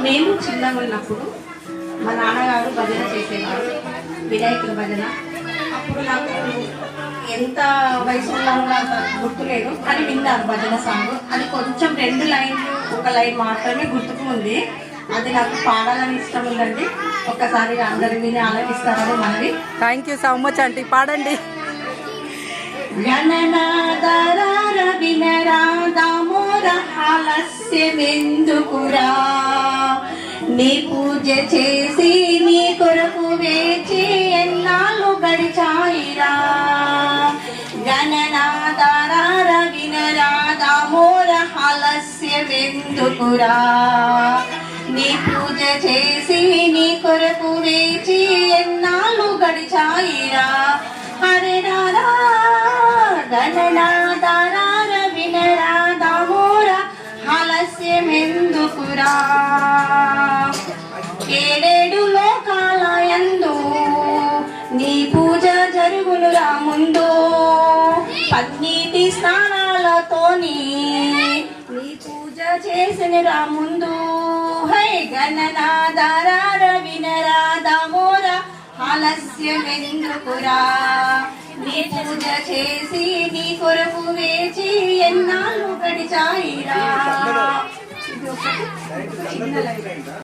మేము చిన్నగా ఉన్నప్పుడు మా నాన్నగారు భజన చేసేవారు, వినాయకుల భజన. అప్పుడు నాకు ఎంత వయసు ఉన్నానో గుర్తులేదు, కానీ విన్నాను భజన సాంగ్. అది కొంచెం 2 లైన్లు, 1 లైన్ మాత్రమే గుర్తుకు ఉంది. అది నాకు పాడాలని ఇష్టం ఉందండి. ఒక్కసారి అందరి మీద ఆలోచిస్తారని మనవి. Thank you so much aunty, పాడండి. గణనాదరార వినరా దామోర ఆలస్యమెందుకురా, నీ పూజ చేసి నీ కొరకు వేచి ఎన్నాళ్ళు గడిచాయిరా. గణనాదరార వినరా దామోర ఆలస్యమెందుకురా, నీ పూజ చేసి నీ కొరకు వేచి ఎన్నాళ్ళు గడిచాయిరా. హరే రారా గణనాదరార వినరా దామోర ఆలస్యమెందుకురా. 7 లోకాల యందు నీ పూజ జరుగునురా ముందు, పన్నీటి స్నానాలతోని నీ పూజ చేసినరా ముందు. హై గణనాదరార వినరా దామోర ఆలస్యమెందుకురా, నీ పూజ చేసి నీ కొరకు వేచి ఎన్నాళ్ళు గడిచాయిరా.